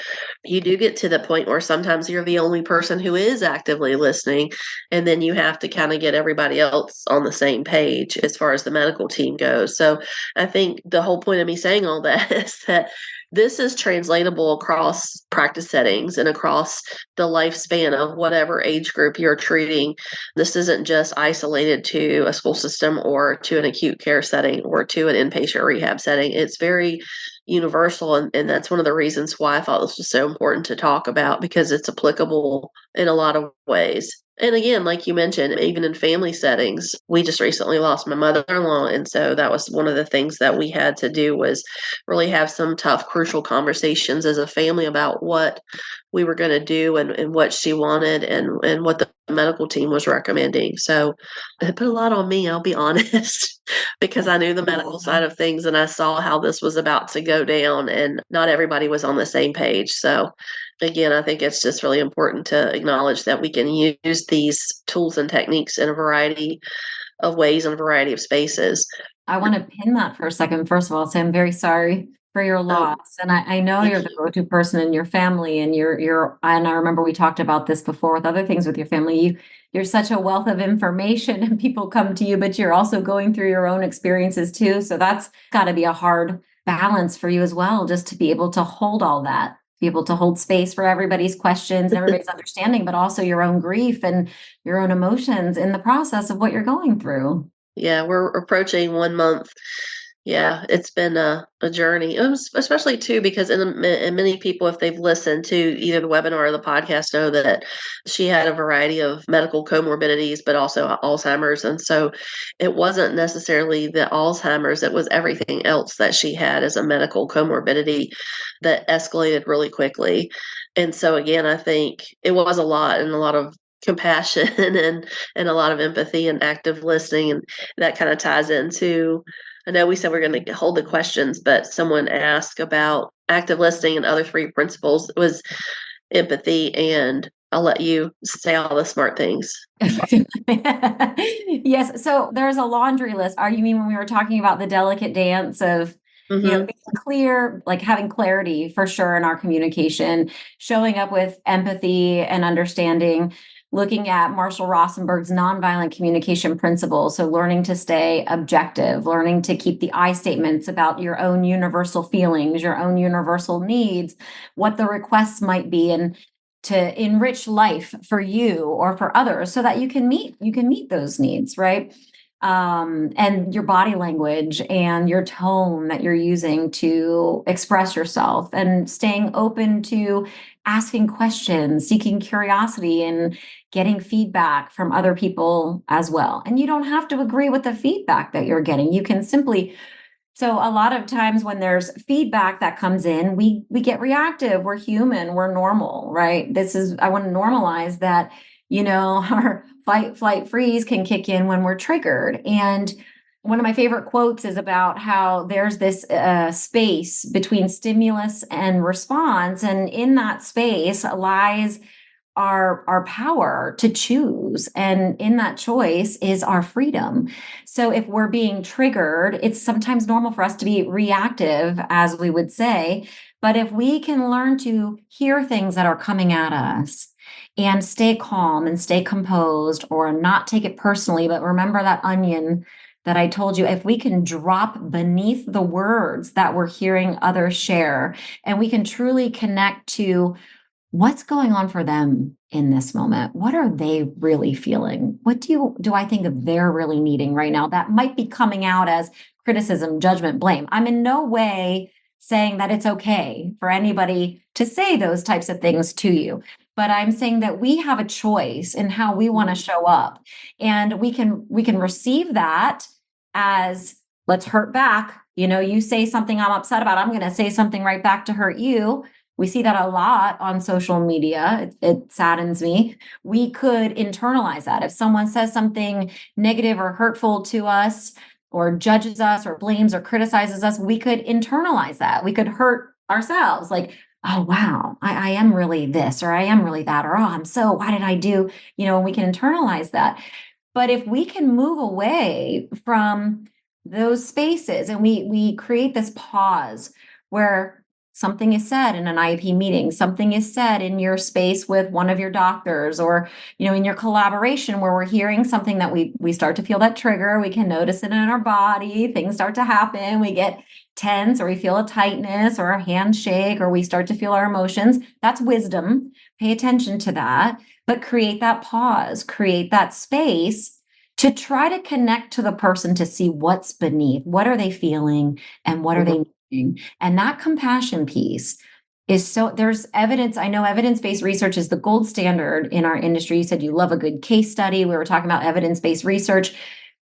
you do get to the point where sometimes you're the only person who is actively listening. And then you have to kind of get everybody else on the same page as far as the medical team goes. So I think the whole point of me saying all that is that this is translatable across practice settings and across the lifespan of whatever age group you're treating. This isn't just isolated to a school system or to an acute care setting or to an inpatient rehab setting. It's very universal. And that's one of the reasons why I thought this was so important to talk about, because it's applicable in a lot of ways. And again, like you mentioned, even in family settings, we just recently lost my mother-in-law. And so that was one of the things that we had to do, was really have some tough, crucial conversations as a family about what we were going to do and what she wanted and what the medical team was recommending. So it put a lot on me, I'll be honest, because I knew the medical side of things and I saw how this was about to go down, and not everybody was on the same page. So again, I think it's just really important to acknowledge that we can use these tools and techniques in a variety of ways and a variety of spaces. I want to pin that for a second. First of all, say I'm very sorry for your loss. And I know you're the go-to person in your family, and and I remember we talked about this before with other things with your family. You're such a wealth of information and people come to you, but you're also going through your own experiences too. So that's got to be a hard balance for you as well, just to be able to hold all that, be able to hold space for everybody's questions and everybody's understanding, but also your own grief and your own emotions in the process of what you're going through. Yeah, we're approaching 1 month. Yeah, it's been a journey, especially too, because and many people, if they've listened to either the webinar or the podcast, know that she had a variety of medical comorbidities, but also Alzheimer's. And so it wasn't necessarily the Alzheimer's, it was everything else that she had as a medical comorbidity that escalated really quickly. And so again, I think it was a lot, and a lot of compassion and a lot of empathy and active listening. And that kind of ties into, I know we said we're going to hold the questions, but someone asked about active listening, and other 3 principles was empathy, and I'll let you say all the smart things. Yes. So there's a laundry list. You mean when we were talking about the delicate dance of, being clear, like having clarity for sure in our communication, showing up with empathy and understanding, looking at Marshall Rosenberg's nonviolent communication principles. So learning to stay objective, learning to keep the I statements about your own universal feelings, your own universal needs, what the requests might be, and to enrich life for you or for others so that you can meet those needs, right? And your body language and your tone that you're using to express yourself, and staying open to asking questions, seeking curiosity, and getting feedback from other people as well. And you don't have to agree with the feedback that you're getting. You can simply, so a lot of times when there's feedback that comes in, we get reactive. We're human, we're normal, right? I want to normalize that, our fight, flight, freeze can kick in when we're triggered. And one of my favorite quotes is about how there's this space between stimulus and response. And in that space lies our power to choose. And in that choice is our freedom. So if we're being triggered, it's sometimes normal for us to be reactive, as we would say. But if we can learn to hear things that are coming at us and stay calm and stay composed, or not take it personally, but remember that onion that I told you, if we can drop beneath the words that we're hearing others share, and we can truly connect to what's going on for them in this moment. What are they really feeling? What do I think that they're really needing right now? That might be coming out as criticism, judgment, blame. I'm in no way saying that it's okay for anybody to say those types of things to you. But I'm saying that we have a choice in how we want to show up. And we can receive that as, let's hurt back. You say something I'm upset about, I'm going to say something right back to hurt you. We see that a lot on social media. It saddens me. We could internalize that. If someone says something negative or hurtful to us, or judges us, or blames or criticizes us, we could internalize that. We could hurt ourselves. Like, oh, wow, I am really this, or I am really that, or, oh, why did I do, we can internalize that. But if we can move away from those spaces, and we create this pause where something is said in an IEP meeting, something is said in your space with one of your doctors, or, in your collaboration, where we're hearing something that we start to feel that trigger, we can notice it in our body, things start to happen, we get tense, or we feel a tightness or a handshake, or we start to feel our emotions. That's wisdom. Pay attention to that, but create that pause, create that space to try to connect to the person, to see what's beneath, what are they feeling, and what are they needing. And that compassion piece is there's evidence. I know evidence-based research is the gold standard in our industry. You said you love a good case study. We were talking about evidence-based research.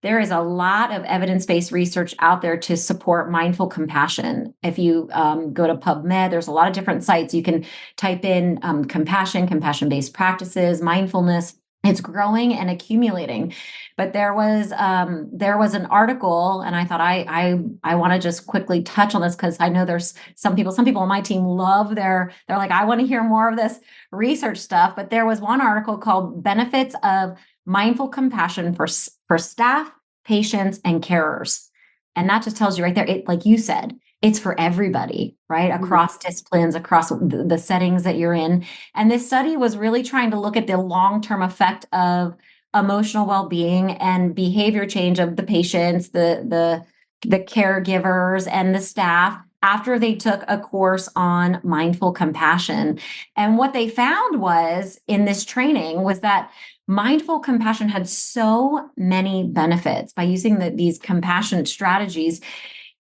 There is a lot of evidence-based research out there to support mindful compassion. If you go to PubMed, there's a lot of different sites. You can type in compassion, compassion-based practices, mindfulness. It's growing and accumulating. But there was an article, and I thought I want to just quickly touch on this because I know there's some people on my team they're like, I want to hear more of this research stuff. But there was one article called Benefits of Mindful Compassion for Staff, Patients, and Carers. And that just tells you right there, it, like you said, it's for everybody, right? Across disciplines, across the settings that you're in. And this study was really trying to look at the long-term effect of emotional well-being and behavior change of the patients, the caregivers, and the staff after they took a course on mindful compassion. And what they found was in this training was that mindful compassion had so many benefits by using these compassionate strategies.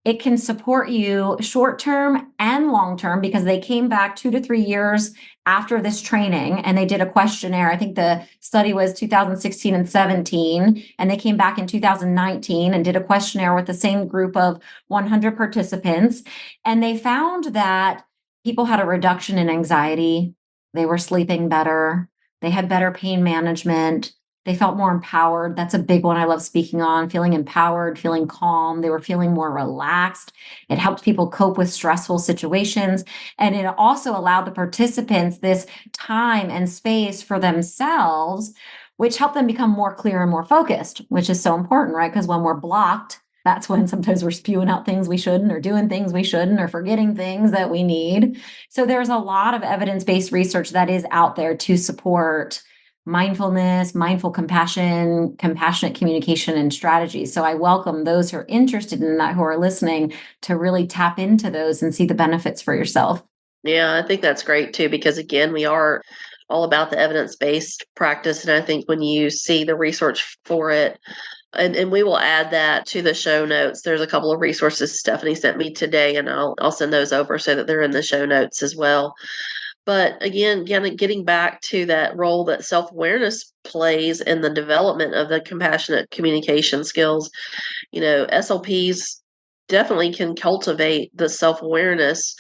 It can support you short-term and long-term because they came back 2 to 3 years after this training and they did a questionnaire. I think the study was 2016 and 17, and they came back in 2019 and did a questionnaire with the same group of 100 participants. And they found that people had a reduction in anxiety. They were sleeping better. They had better pain management. They felt more empowered. That's a big one I love speaking on, feeling empowered, feeling calm. They were feeling more relaxed. It helped people cope with stressful situations. And it also allowed the participants this time and space for themselves, which helped them become more clear and more focused, which is so important, right? Because when we're blocked, that's when sometimes we're spewing out things we shouldn't, or doing things we shouldn't, or forgetting things that we need. So there's a lot of evidence-based research that is out there to support mindfulness, mindful compassion, compassionate communication, and strategies. So I welcome those who are interested in that, who are listening, to really tap into those and see the benefits for yourself. Yeah, I think that's great too, because again, we are all about the evidence-based practice. And I think when you see the research for it, and we will add that to the show notes. There's a couple of resources Stephanie sent me today, and I'll send those over so that they're in the show notes as well. But again, getting back to that role that self-awareness plays in the development of the compassionate communication skills, SLPs definitely can cultivate the self-awareness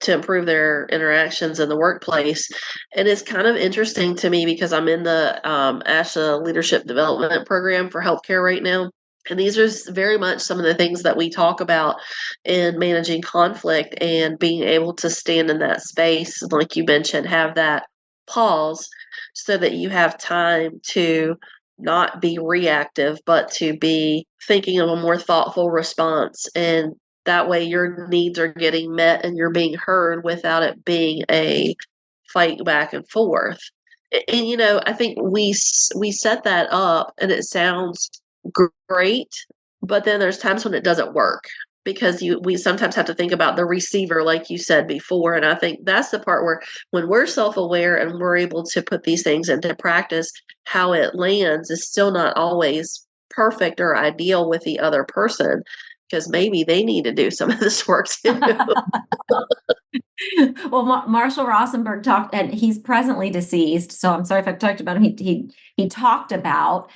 to improve their interactions in the workplace. And it's kind of interesting to me because I'm in the ASHA Leadership Development Program for healthcare right now. And these are very much some of the things that we talk about in managing conflict and being able to stand in that space. Like you mentioned, have that pause so that you have time to not be reactive, but to be thinking of a more thoughtful response. And that way your needs are getting met and you're being heard without it being a fight back and forth. And I think we set that up and it sounds great, but then there's times when it doesn't work because we sometimes have to think about the receiver, like you said before. And I think that's the part where when we're self-aware and we're able to put these things into practice, how it lands is still not always perfect or ideal with the other person, because maybe they need to do some of this work too. Well, Marshall Rosenberg talked, and he's presently deceased, so I'm sorry if I've talked about him. He talked about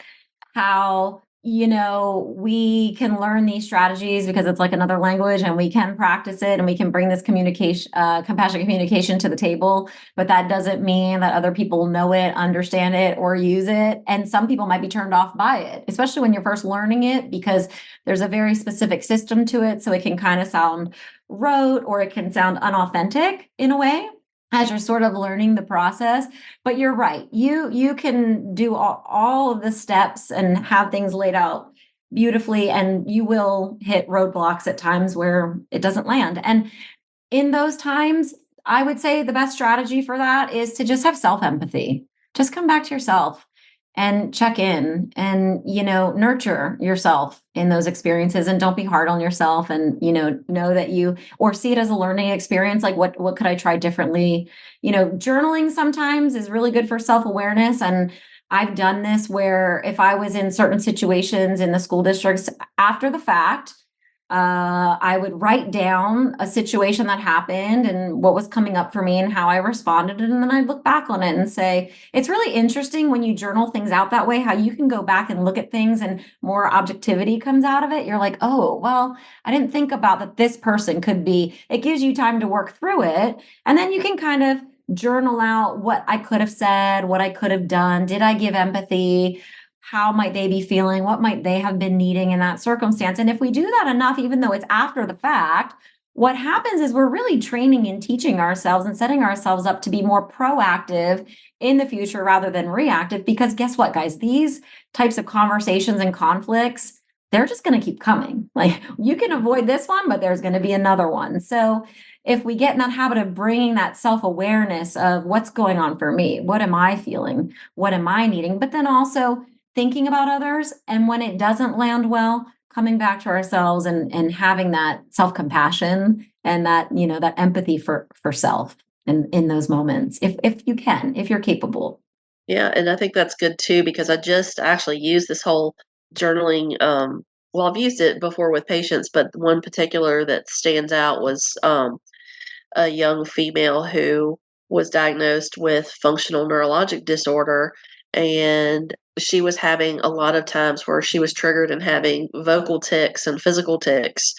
how we can learn these strategies because it's like another language, and we can practice it, and we can bring this compassionate communication to the table. But that doesn't mean that other people know it, understand it, or use it. And some people might be turned off by it, especially when you're first learning it, because there's a very specific system to it. So it can kind of sound rote, or it can sound unauthentic in a way as you're sort of learning the process. But you're right. You can do all of the steps and have things laid out beautifully, and you will hit roadblocks at times where it doesn't land. And in those times, I would say the best strategy for that is to just have self-empathy. Just come back to yourself and check in and, nurture yourself in those experiences, and don't be hard on yourself, and, know that or see it as a learning experience. Like what could I try differently? Journaling sometimes is really good for self-awareness. And I've done this where if I was in certain situations in the school districts after the fact, I would write down a situation that happened and what was coming up for me and how I responded. And then I'd look back on it and say, it's really interesting when you journal things out that way, how you can go back and look at things and more objectivity comes out of it. You're like, oh, well, I didn't think about that this person could be. It gives you time to work through it. And then you can kind of journal out what I could have said, what I could have done. Did I give empathy? How might they be feeling? What might they have been needing in that circumstance? And if we do that enough, even though it's after the fact, what happens is we're really training and teaching ourselves and setting ourselves up to be more proactive in the future rather than reactive. Because guess what, guys? These types of conversations and conflicts, they're just going to keep coming. Like, you can avoid this one, but there's going to be another one. So if we get in that habit of bringing that self-awareness of what's going on for me, what am I feeling? What am I needing? But then also thinking about others. And when it doesn't land well, coming back to ourselves and having that self-compassion and that, that empathy for self in those moments, if you can, if you're capable. Yeah, and I think that's good too, because I just actually used this whole journaling. Well, I've used it before with patients, but one particular that stands out was a young female who was diagnosed with functional neurologic disorder, and she was having a lot of times where she was triggered and having vocal tics and physical tics,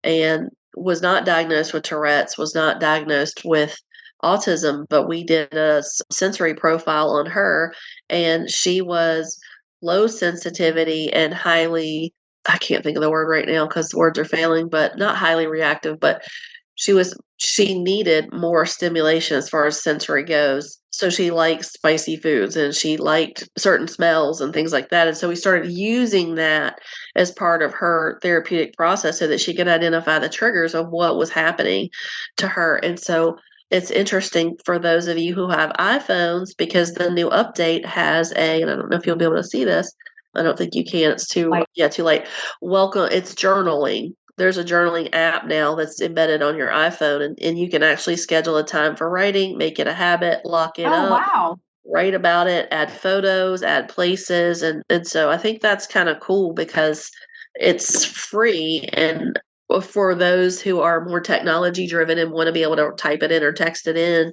and was not diagnosed with Tourette's, was not diagnosed with autism, but we did a sensory profile on her, and she was low sensitivity and highly, I can't think of the word right now because the words are failing, but not highly reactive, but she needed more stimulation as far as sensory goes. So she likes spicy foods and she liked certain smells and things like that. And so we started using that as part of her therapeutic process so that she could identify the triggers of what was happening to her. And so it's interesting for those of you who have iPhones, because the new update has and I don't know if you'll be able to see this. I don't think you can. It's too late. Welcome. It's journaling. There's a journaling app now that's embedded on your iPhone, and you can actually schedule a time for writing, make it a habit, lock it up, Wow. write about it, add photos, add places. And so I think that's kind of cool because it's free. And for those who are more technology driven and want to be able to type it in or text it in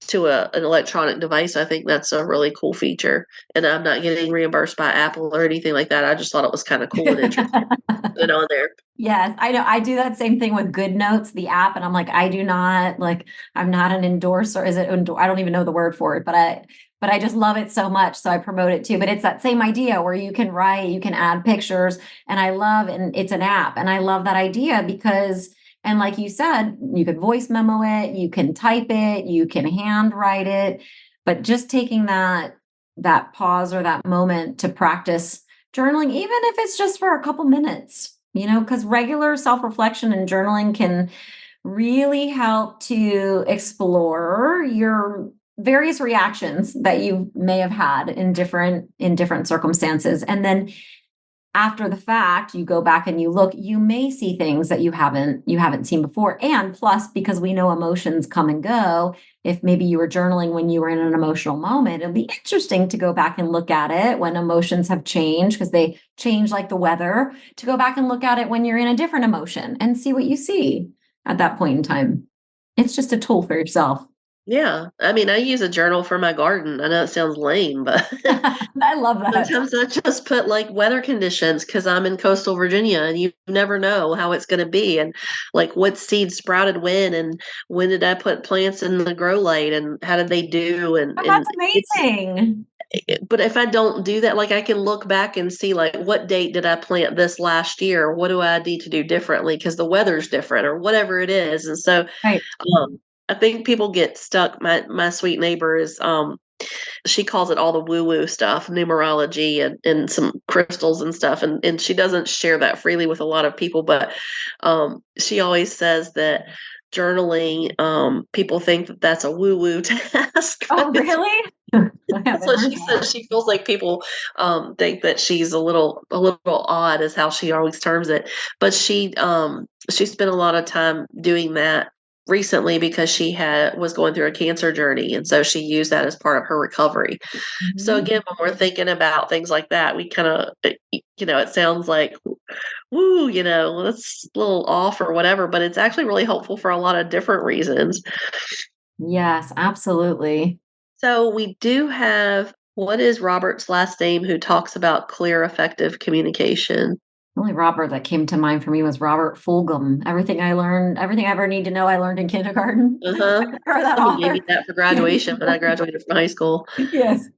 to an electronic device, I think that's a really cool feature. And I'm not getting reimbursed by Apple or anything like that. I just thought it was kind of cool and interesting to put on there. Yes, I know. I do that same thing with GoodNotes, the app, and I'm like, I'm not an endorser. Is it? I don't even know the word for it, but I just love it so much, so I promote it too. But it's that same idea where you can write, you can add pictures, and it's an app, and I love that idea because, and like you said, you could voice memo it, you can type it, you can handwrite it, but just taking that pause or that moment to practice journaling, even if it's just for a couple minutes. Because regular self-reflection and journaling can really help to explore your various reactions that you may have had in different circumstances. And then after the fact, you go back and you look, you may see things that you haven't seen before. And plus, because we know emotions come and go, if maybe you were journaling when you were in an emotional moment, it'll be interesting to go back and look at it when emotions have changed, because they change like the weather, to go back and look at it when you're in a different emotion and see what you see at that point in time. It's just a tool for yourself. Yeah. I mean, I use a journal for my garden. I know it sounds lame, but I love that. sometimes I just put like weather conditions because I'm in coastal Virginia and you never know how it's going to be and like what seeds sprouted and when did I put plants in the grow light and how did they do? Oh, that's amazing. But if I don't do that, like I can look back and see like what date did I plant this last year? What do I need to do differently because the weather's different or whatever it is. And so Right. I think people get stuck. My sweet neighbor is she calls it all the woo-woo stuff, numerology and some crystals and stuff. And she doesn't share that freely with a lot of people, but she always says that journaling, people think that that's a woo-woo task. Oh, really? That's what she says. She feels like people think that she's a little odd, is how she always terms it. But she spent a lot of time doing that recently because she was going through a cancer journey, and so she used that as part of her recovery. So again, when we're thinking about things like that, we kind of, it sounds like, woo, that's a little off or whatever, but it's actually really helpful for a lot of different reasons. Yes, absolutely. So we do have, what is Robert's last name who talks about clear, effective communication? The only Robert that came to mind for me was Robert Fulghum. Everything I ever need to know, I learned in kindergarten. Uh-huh. Remember that Somebody gave author? me that for graduation when I graduated from high school. Yes.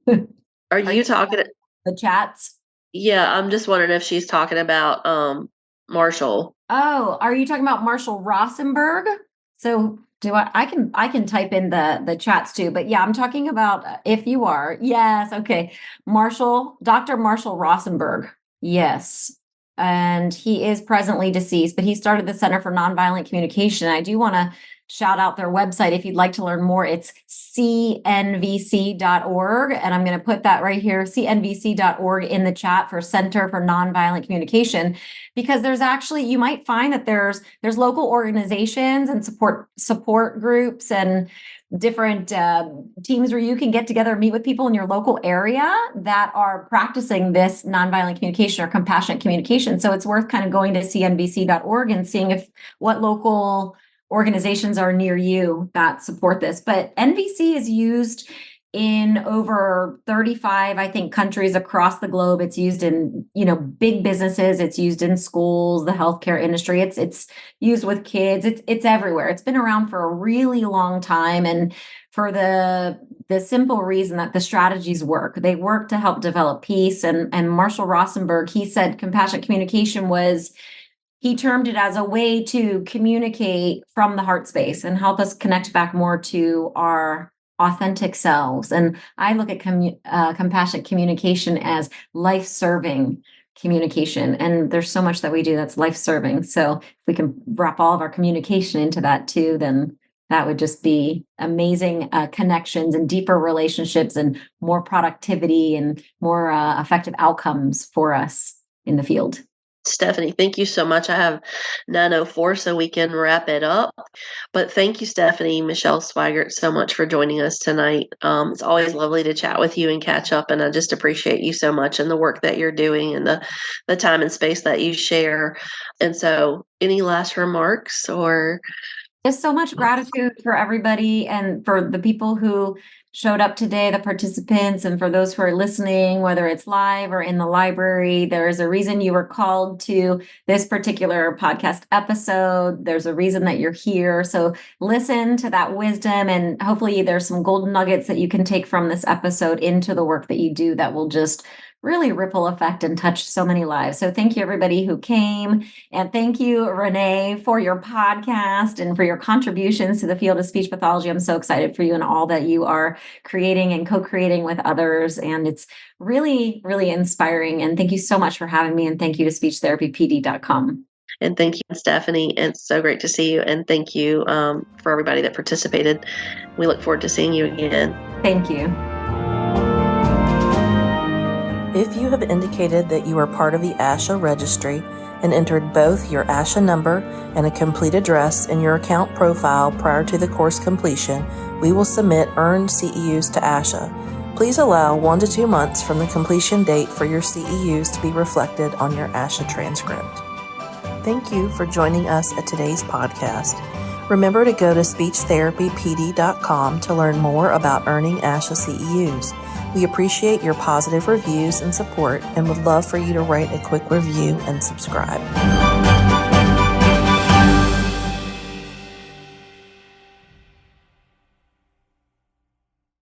Are you talking? The chats? Yeah, I'm just wondering if she's talking about Marshall. Oh, are you talking about Marshall Rosenberg? So I can type in the chats too, but yeah, I'm talking about if you are. Yes, okay. Dr. Marshall Rosenberg. Yes. And he is presently deceased, but he started the Center for Nonviolent Communication. I do want to shout out their website if you'd like to learn more. It's cnvc.org. And I'm going to put that right here, cnvc.org, in the chat for Center for Nonviolent Communication, because there's actually, you might find that there's local organizations and support groups and different teams where you can get together and meet with people in your local area that are practicing this nonviolent communication or compassionate communication. So it's worth kind of going to cnvc.org and seeing what local organizations are near you that support this. But NVC is used in over 35, I think, countries across the globe. It's used in, big businesses. It's used in schools, the healthcare industry. It's used with kids. It's everywhere. It's been around for a really long time. And for the simple reason that the strategies work. They work to help develop peace. And Marshall Rosenberg, he said compassionate communication he termed it as a way to communicate from the heart space and help us connect back more to our authentic selves. And I look at compassionate communication as life-serving communication. And there's so much that we do that's life-serving. So if we can wrap all of our communication into that too, then that would just be amazing connections and deeper relationships and more productivity and more effective outcomes for us in the field. Stephanie, thank you so much. I have 9:04, so we can wrap it up. But thank you, Stephanie, Michelle Sweigart, so much for joining us tonight. It's always lovely to chat with you and catch up, and I just appreciate you so much and the work that you're doing and the time and space that you share. And so, any last remarks or? Just so much gratitude for everybody and for the people who showed up today, the participants, and for those who are listening, whether it's live or in the library. There is a reason you were called to this particular podcast episode. There's a reason that you're here. So listen to that wisdom, and hopefully there's some golden nuggets that you can take from this episode into the work that you do that will just really ripple effect and touch so many lives. So thank you everybody who came, and thank you, Renee, for your podcast and for your contributions to the field of speech pathology. I'm so excited for you and all that you are creating and co-creating with others. And it's really, really inspiring. And thank you so much for having me. And thank you to speechtherapypd.com. And thank you, Stephanie. It's so great to see you. And thank you for everybody that participated. We look forward to seeing you again. Thank you. If you have indicated that you are part of the ASHA registry and entered both your ASHA number and a complete address in your account profile prior to the course completion, we will submit earned CEUs to ASHA. Please allow 1 to 2 months from the completion date for your CEUs to be reflected on your ASHA transcript. Thank you for joining us at today's podcast. Remember to go to speechtherapypd.com to learn more about earning ASHA CEUs. We appreciate your positive reviews and support and would love for you to write a quick review and subscribe.